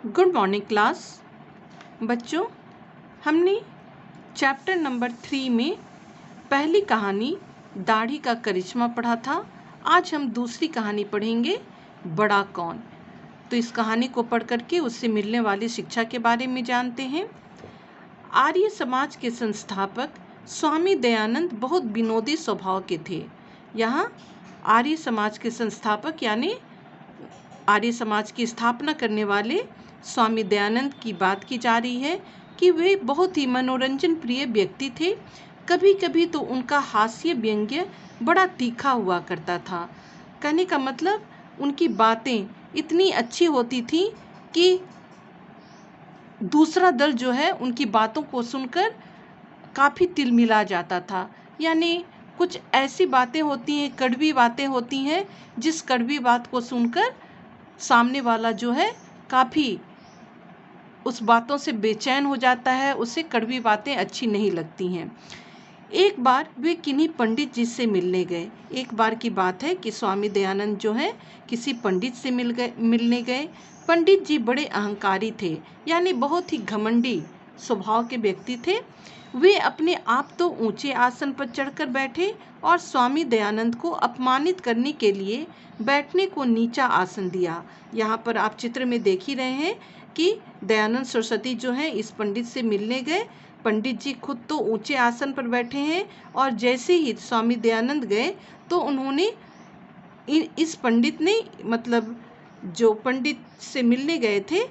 Good morning class. बच्चों, हमने chapter number 3 में पहली कहानी दाढ़ी का करिश्मा पढ़ा था। आज हम दूसरी कहानी पढ़ेंगे, बड़ा कौन। तो इस कहानी को पढ़ करके उससे मिलने वाली शिक्षा के बारे में जानते हैं। आर्य समाज के संस्थापक स्वामी दयानंद बहुत विनोदी स्वभाव के थे। यहाँ आर्य समाज के संस्थापक यानी आर्य समाज की स्थापना करने वाले स्वामी दयानंद की बात की जा रही है कि वे बहुत ही मनोरंजन प्रिय व्यक्ति थे। कभी कभी तो उनका हास्य व्यंग्य बड़ा तीखा हुआ करता था। कहने का मतलब उनकी बातें इतनी अच्छी होती थी कि दूसरा दल जो है उनकी बातों को सुनकर काफ़ी तिलमिला जाता था। यानी कुछ ऐसी बातें होती हैं, कड़वी बातें होती हैं, जिस कड़वी बात को सुनकर सामने वाला जो है काफ़ी उस बातों से बेचैन हो जाता है, उसे कड़वी बातें अच्छी नहीं लगती हैं। एक बार वे किन्हीं पंडित जी से मिलने गए। एक बार की बात है कि स्वामी दयानंद जो है किसी पंडित से मिलने गए। पंडित जी बड़े अहंकारी थे, यानी बहुत ही घमंडी स्वभाव के व्यक्ति थे। वे अपने आप तो ऊंचे आसन पर चढ़कर बैठे और स्वामी दयानंद को अपमानित करने के लिए बैठने को नीचा आसन दिया। यहाँ पर आप चित्र में देख ही रहे हैं कि दयानंद सरस्वती जो है इस पंडित से मिलने गए। पंडित जी खुद तो ऊंचे आसन पर बैठे हैं और जैसे ही स्वामी दयानंद गए तो उन्होंने इस पंडित ने, मतलब जो पंडित से मिलने गए थे,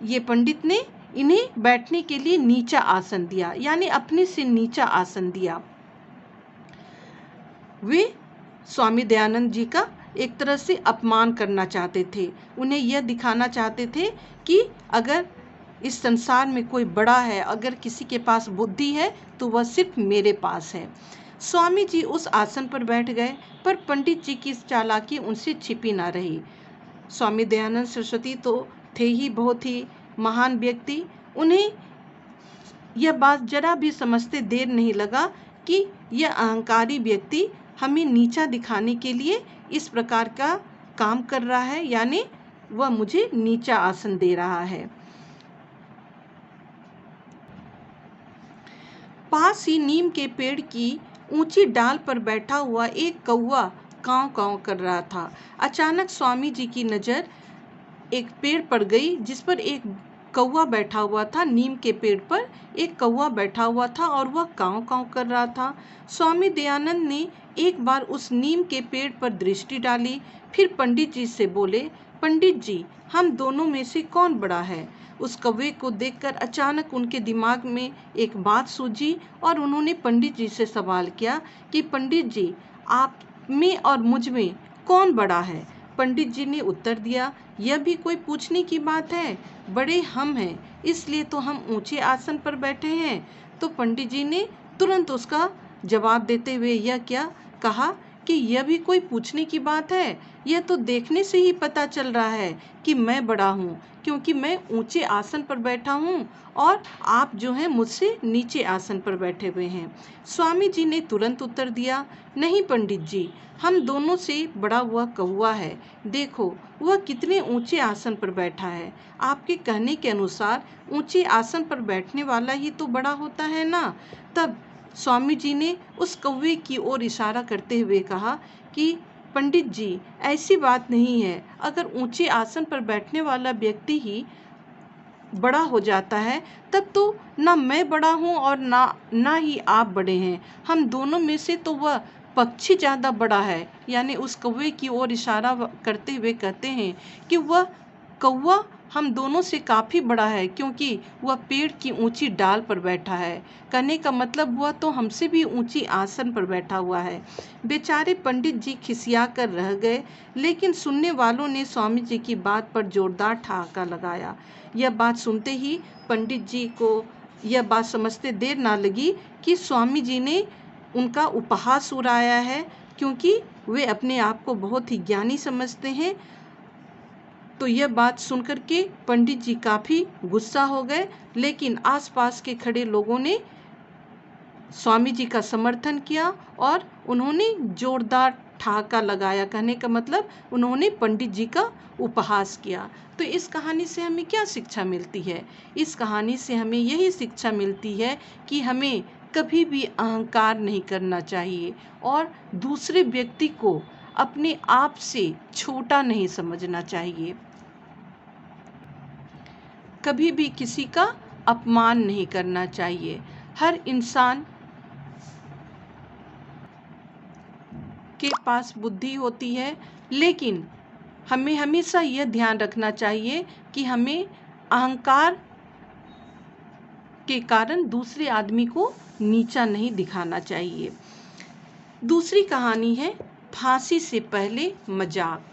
ये पंडित ने इन्हें बैठने के लिए नीचा आसन दिया, यानी अपने से नीचा आसन दिया। वे स्वामी दयानंद जी का एक तरह से अपमान करना चाहते थे। उन्हें यह दिखाना चाहते थे कि अगर इस संसार में कोई बड़ा है, अगर किसी के पास बुद्धि है तो वह सिर्फ मेरे पास है। स्वामी जी उस आसन पर बैठ गए, पर पंडित जी की चालाकी उनसे छिपी ना रही। स्वामी दयानंद सरस्वती तो थे ही बहुत ही महान व्यक्ति। उन्हें यह बात जरा भी समझते देर नहीं लगा कि यह अहंकारी व्यक्ति हमें नीचा दिखाने के लिए इस प्रकार का काम कर रहा है, यानी वह मुझे नीचा आसन दे रहा है। पास ही नीम के पेड़ की ऊंची डाल पर बैठा हुआ एक कौवा कांव कांव कर रहा था। अचानक स्वामी जी की नज़र एक पेड़ पर गई जिस पर एक कौवा बैठा हुआ था। नीम के पेड़ पर एक कौवा बैठा हुआ था और वह कांव कांव कर रहा था। स्वामी दयानंद ने एक बार उस नीम के पेड़ पर दृष्टि डाली, फिर पंडित जी से बोले, पंडित जी, हम दोनों में से कौन बड़ा है? उस कौवे को देखकर अचानक उनके दिमाग में एक बात सूझी और उन्होंने पंडित जी से सवाल किया कि पंडित जी, आप में और मुझ में कौन बड़ा है? पंडित जी ने उत्तर दिया, यह भी कोई पूछने की बात है? बड़े हम हैं, इसलिए तो हम ऊंचे आसन पर बैठे हैं। तो पंडित जी ने तुरंत उसका जवाब देते हुए यह क्या कहा कि यह भी कोई पूछने की बात है? यह तो देखने से ही पता चल रहा है कि मैं बड़ा हूँ, क्योंकि मैं ऊंचे आसन पर बैठा हूँ और आप जो हैं मुझसे नीचे आसन पर बैठे हुए हैं। स्वामी जी ने तुरंत उत्तर दिया, नहीं पंडित जी, हम दोनों से बड़ा हुआ कौवा है। देखो वह कितने ऊंचे आसन पर बैठा है। आपके कहने के अनुसार ऊंचे आसन पर बैठने वाला ही तो बड़ा होता है ना। तब स्वामी जी ने उस कौवे की ओर इशारा करते हुए कहा कि पंडित जी, ऐसी बात नहीं है। अगर ऊंचे आसन पर बैठने वाला व्यक्ति ही बड़ा हो जाता है तब तो ना मैं बड़ा हूँ और ना ही आप बड़े हैं। हम दोनों में से तो वह पक्षी ज़्यादा बड़ा है। यानी उस कौवे की ओर इशारा करते हुए कहते हैं कि वह कौवा हम दोनों से काफ़ी बड़ा है, क्योंकि वह पेड़ की ऊंची डाल पर बैठा है। कहने का मतलब वह तो हमसे भी ऊंची आसन पर बैठा हुआ है। बेचारे पंडित जी खिसिया कर रह गए, लेकिन सुनने वालों ने स्वामी जी की बात पर जोरदार ठहाका लगाया। यह बात सुनते ही पंडित जी को यह बात समझते देर ना लगी कि स्वामी जी ने उनका उपहास उड़ाया है, क्योंकि वे अपने आप को बहुत ही ज्ञानी समझते हैं। तो यह बात सुनकर के पंडित जी काफ़ी गुस्सा हो गए, लेकिन आसपास के खड़े लोगों ने स्वामी जी का समर्थन किया और उन्होंने जोरदार ठहाका लगाया। कहने का मतलब उन्होंने पंडित जी का उपहास किया। तो इस कहानी से हमें क्या शिक्षा मिलती है? इस कहानी से हमें यही शिक्षा मिलती है कि हमें कभी भी अहंकार नहीं करना चाहिए और दूसरे व्यक्ति को अपने आप से छोटा नहीं समझना चाहिए। कभी भी किसी का अपमान नहीं करना चाहिए। हर इंसान के पास बुद्धि होती है, लेकिन हमें हमेशा यह ध्यान रखना चाहिए कि हमें अहंकार के कारण दूसरे आदमी को नीचा नहीं दिखाना चाहिए। दूसरी कहानी है फांसी से पहले मजाक।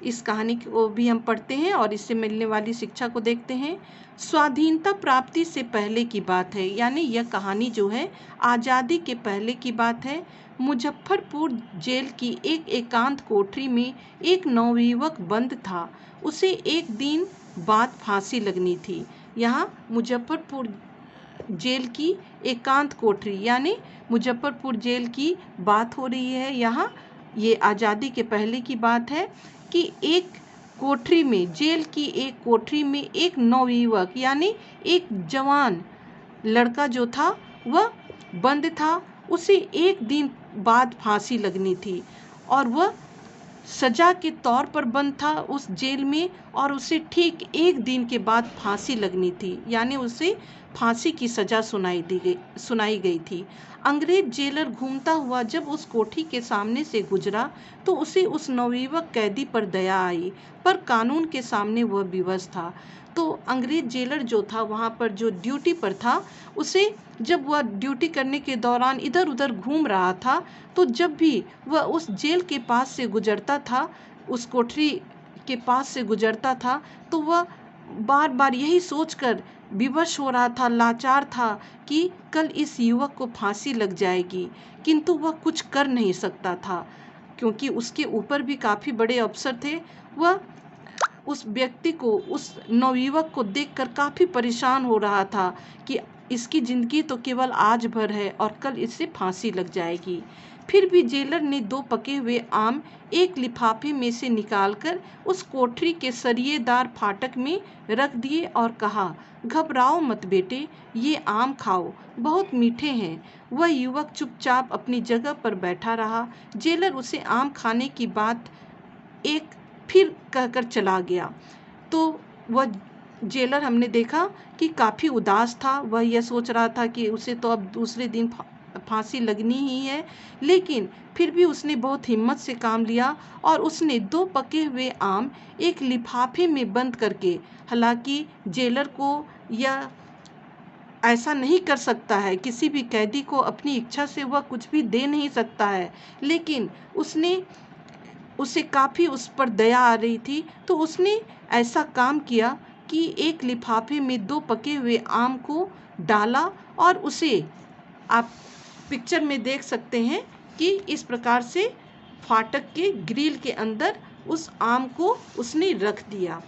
इस कहानी को भी हम पढ़ते हैं और इससे मिलने वाली शिक्षा को देखते हैं। स्वाधीनता प्राप्ति से पहले की बात है, यानी यह कहानी जो है आज़ादी के पहले की बात है। मुजफ्फरपुर जेल की एक एकांत कोठरी में एक नवयुवक बंद था। उसे एक दिन बाद फांसी लगनी थी। यहाँ मुजफ्फरपुर जेल की एकांत कोठरी यानी मुजफ्फरपुर जेल की बात हो रही है। यहाँ ये आज़ादी के पहले की बात है कि एक कोठरी में, जेल की एक कोठरी में एक नवयुवक यानी एक जवान लड़का जो था वह बंद था। उसे एक दिन बाद फांसी लगनी थी और वह सजा के तौर पर बंद था उस जेल में, और उसे ठीक एक दिन के बाद फांसी लगनी थी, यानी उसे फांसी की सजा सुनाई गई थी। अंग्रेज जेलर घूमता हुआ जब उस कोठी के सामने से गुजरा तो उसे उस नवयुवक कैदी पर दया आई, पर कानून के सामने वह विवश था। तो अंग्रेज जेलर जो था वहाँ पर जो ड्यूटी पर था, उसे जब वह ड्यूटी करने के दौरान इधर उधर घूम रहा था, तो जब भी वह उस जेल के पास से गुजरता था, उस कोठरी के पास से गुजरता था, तो वह बार बार यही सोचकर विवश हो रहा था, लाचार था कि कल इस युवक को फांसी लग जाएगी, किंतु वह कुछ कर नहीं सकता था क्योंकि उसके ऊपर भी काफ़ी बड़े अफसर थे। वह उस व्यक्ति को, उस नवयुवक को देखकर काफ़ी परेशान हो रहा था कि इसकी ज़िंदगी तो केवल आज भर है और कल इससे फांसी लग जाएगी। फिर भी जेलर ने 2 पके हुए आम एक लिफाफे में से निकालकर उस कोठरी के सरियेदार फाटक में रख दिए और कहा, घबराओ मत बेटे, ये आम खाओ, बहुत मीठे हैं। वह युवक चुपचाप अपनी जगह पर बैठा रहा। जेलर उसे आम खाने की बात एक फिर कहकर चला गया। तो वह जेलर, हमने देखा कि काफ़ी उदास था। वह यह सोच रहा था कि उसे तो अब दूसरे दिन फांसी लगनी ही है, लेकिन फिर भी उसने बहुत हिम्मत से काम लिया और उसने 2 पके हुए आम एक लिफाफे में बंद करके, हालांकि जेलर को यह ऐसा नहीं कर सकता है, किसी भी कैदी को अपनी इच्छा से वह कुछ भी दे नहीं सकता है, लेकिन उसे काफ़ी उस पर दया आ रही थी, तो उसने ऐसा काम किया कि एक लिफाफे में 2 पके हुए आम को डाला और उसे, आप पिक्चर में देख सकते हैं कि इस प्रकार से फाटक के ग्रिल के अंदर उस आम को उसने रख दिया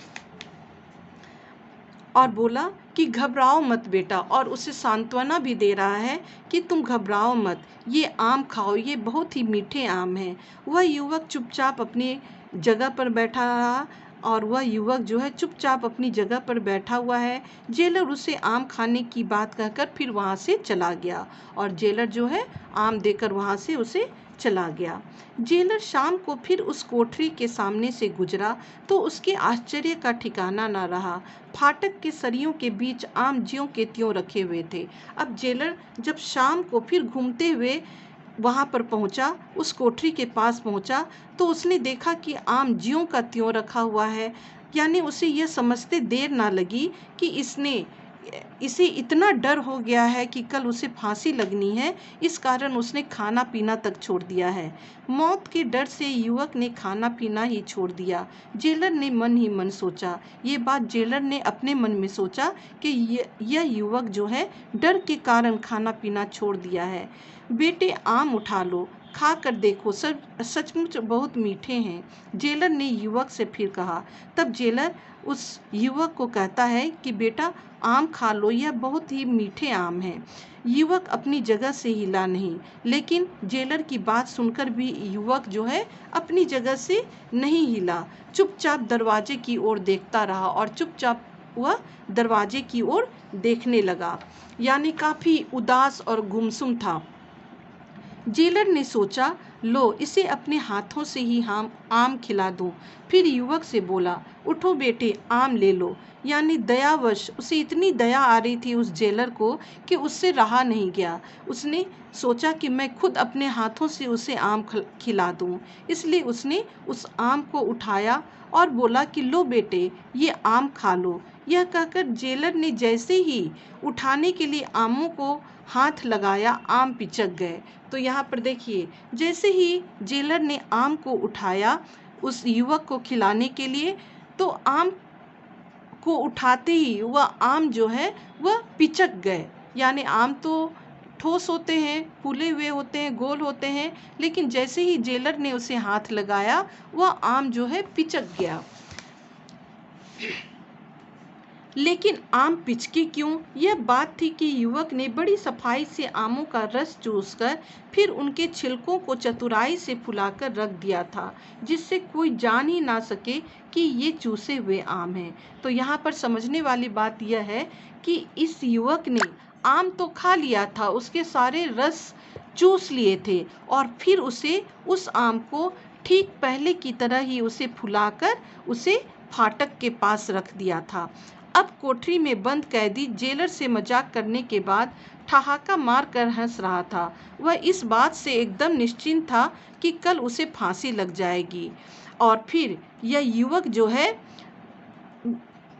और बोला कि घबराओ मत बेटा, और उसे सांत्वना भी दे रहा है कि तुम घबराओ मत, ये आम खाओ, ये बहुत ही मीठे आम हैं। वह युवक चुपचाप अपनी जगह पर बैठा रहा और वह युवक जो है चुपचाप अपनी जगह पर बैठा हुआ है। जेलर उसे आम खाने की बात कहकर फिर वहाँ से चला गया और जेलर जो है आम देकर वहाँ से उसे चला गया। जेलर शाम को फिर उस कोठरी के सामने से गुजरा तो उसके आश्चर्य का ठिकाना न रहा। फाटक के सरियों के बीच आम ज्यों के त्यों रखे हुए थे। अब जेलर जब शाम को फिर घूमते हुए वहाँ पर पहुँचा, उस कोठरी के पास पहुँचा, तो उसने देखा कि आम ज्यों का त्यों रखा हुआ है। यानी उसे यह समझते देर ना लगी कि इसे इतना डर हो गया है कि कल उसे फांसी लगनी है, इस कारण उसने खाना पीना तक छोड़ दिया है। मौत के डर से युवक ने खाना पीना ही छोड़ दिया। जेलर ने मन ही मन सोचा, ये बात जेलर ने अपने मन में सोचा कि यह युवक जो है डर के कारण खाना पीना छोड़ दिया है। बेटे आम उठा लो, खा कर देखो, सचमुच बहुत मीठे हैं, जेलर ने युवक से फिर कहा। तब जेलर उस युवक को कहता है कि बेटा आम खा लो, यह बहुत ही मीठे आम हैं। युवक अपनी जगह से हिला नहीं, लेकिन जेलर की बात सुनकर भी युवक जो है अपनी जगह से नहीं हिला, चुपचाप दरवाजे की ओर देखता रहा और चुपचाप वह दरवाजे की ओर देखने लगा, यानी काफी उदास और गुमसुम था। जेलर ने सोचा, लो इसे अपने हाथों से ही हम आम खिला दूं। फिर युवक से बोला, उठो बेटे आम ले लो। यानी दयावश उसे इतनी दया आ रही थी उस जेलर को कि उससे रहा नहीं गया। उसने सोचा कि मैं खुद अपने हाथों से उसे आम खिला दूं। इसलिए उसने उस आम को उठाया और बोला कि लो बेटे ये आम खा लो। यह कहकर जेलर ने जैसे ही उठाने के लिए आमों को हाथ लगाया, आम पिचक गए। तो यहाँ पर देखिए, जैसे ही जेलर ने आम को उठाया उस युवक को खिलाने के लिए, तो आम को उठाते ही वह आम जो है वह पिचक गए। यानी आम तो ठोस होते हैं, फूले हुए होते हैं, गोल होते हैं, लेकिन जैसे ही जेलर ने उसे हाथ लगाया वह आम जो है पिचक गया। लेकिन आम पिचके क्यों? यह बात थी कि युवक ने बड़ी सफाई से आमों का रस चूसकर फिर उनके छिलकों को चतुराई से फुलाकर रख दिया था, जिससे कोई जान ही ना सके कि ये चूसे हुए आम हैं। तो यहाँ पर समझने वाली बात यह है कि इस युवक ने आम तो खा लिया था, उसके सारे रस चूस लिए थे और फिर उसे उस आम को ठीक पहले की तरह ही उसे फुलाकर उसे फाटक के पास रख दिया था। अब कोठरी में बंद कैदी जेलर से मजाक करने के बाद ठहाका मारकर हंस रहा था। वह इस बात से एकदम निश्चिंत था कि कल उसे फांसी लग जाएगी। और फिर यह युवक जो है,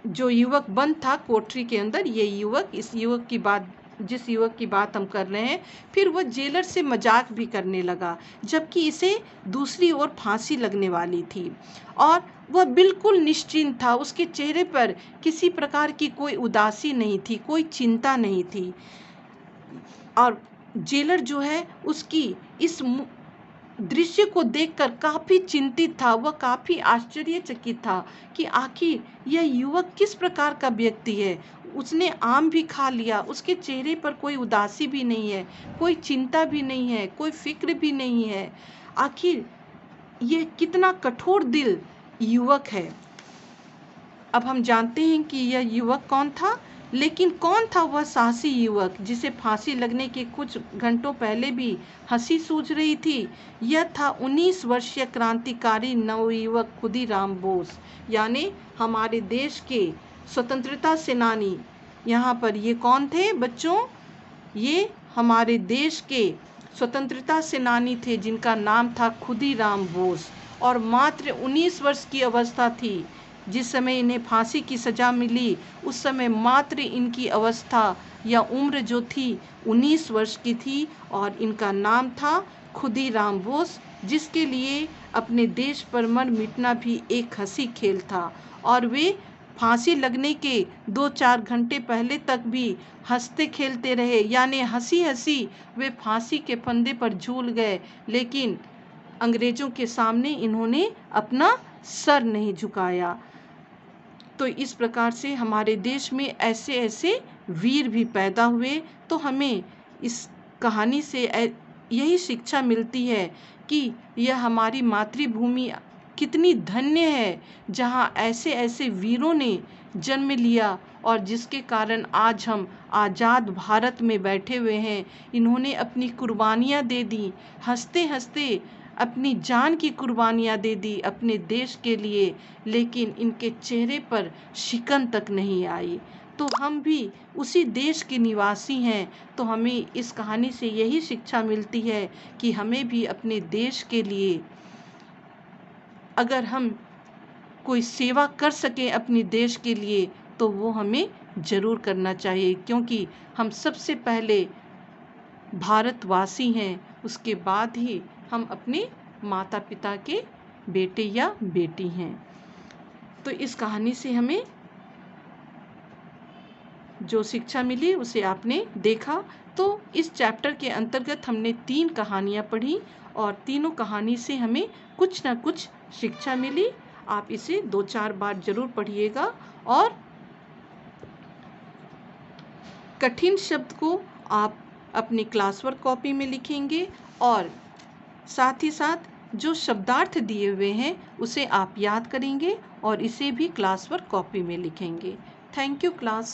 जो युवक बंद था कोठरी के अंदर, ये युवक, इस युवक की बात, जिस युवक की बात हम कर रहे हैं, फिर वह जेलर से मजाक भी करने लगा, जबकि इसे दूसरी ओर फांसी लगने वाली थी। और वह बिल्कुल निश्चिंत था, उसके चेहरे पर किसी प्रकार की कोई उदासी नहीं थी, कोई चिंता नहीं थी। और जेलर जो है उसकी इस दृश्य को देखकर काफी चिंतित था। वह काफी आश्चर्यचकित था कि आखिर यह युवक किस प्रकार का व्यक्ति है। उसने आम भी खा लिया, उसके चेहरे पर कोई उदासी भी नहीं है, कोई चिंता भी नहीं है, कोई फिक्र भी नहीं है। आखिर यह कितना कठोर दिल युवक है। अब हम जानते हैं कि यह युवक कौन था, लेकिन कौन था वह साहसी युवक जिसे फांसी लगने के कुछ घंटों पहले भी हंसी सूझ रही थी? यह था 19 वर्षीय क्रांतिकारी नवयुवक खुदीराम बोस, यानी हमारे देश के स्वतंत्रता सेनानी। यहाँ पर ये कौन थे बच्चों? ये हमारे देश के स्वतंत्रता सेनानी थे जिनका नाम था खुदीराम बोस। और मात्र 19 वर्ष की अवस्था थी जिस समय इन्हें फांसी की सजा मिली। उस समय मात्र इनकी अवस्था या उम्र जो थी 19 वर्ष की थी और इनका नाम था खुदीराम बोस, जिसके लिए अपने देश पर मर मिटना भी एक हंसी खेल था। और वे फांसी लगने के 2-4 घंटे पहले तक भी हंसते खेलते रहे, यानी हंसी हंसी वे फांसी के फंदे पर झूल गए, लेकिन अंग्रेजों के सामने इन्होंने अपना सर नहीं झुकाया। तो इस प्रकार से हमारे देश में ऐसे ऐसे वीर भी पैदा हुए। तो हमें इस कहानी से यही शिक्षा मिलती है कि यह हमारी मातृभूमि कितनी धन्य है, जहाँ ऐसे ऐसे वीरों ने जन्म लिया और जिसके कारण आज हम आज़ाद भारत में बैठे हुए हैं। इन्होंने अपनी कुर्बानियाँ दे दी, हंसते हंसते अपनी जान की कुर्बानियाँ दे दी अपने देश के लिए, लेकिन इनके चेहरे पर शिकन तक नहीं आई। तो हम भी उसी देश के निवासी हैं। तो हमें इस कहानी से यही शिक्षा मिलती है कि हमें भी अपने देश के लिए अगर हम कोई सेवा कर सकें अपने देश के लिए, तो वो हमें ज़रूर करना चाहिए, क्योंकि हम सबसे पहले भारतवासी हैं, उसके बाद ही हम अपने माता पिता के बेटे या बेटी हैं। तो इस कहानी से हमें जो शिक्षा मिली उसे आपने देखा। तो इस चैप्टर के अंतर्गत हमने 3 कहानियाँ पढ़ी और तीनों कहानी से हमें कुछ ना कुछ शिक्षा मिली। आप इसे 2-4 बार जरूर पढ़िएगा और कठिन शब्द को आप अपनी क्लास वर्क कॉपी में लिखेंगे और साथ ही साथ जो शब्दार्थ दिए हुए हैं उसे आप याद करेंगे और इसे भी क्लास वर्क कॉपी में लिखेंगे। Thank you class.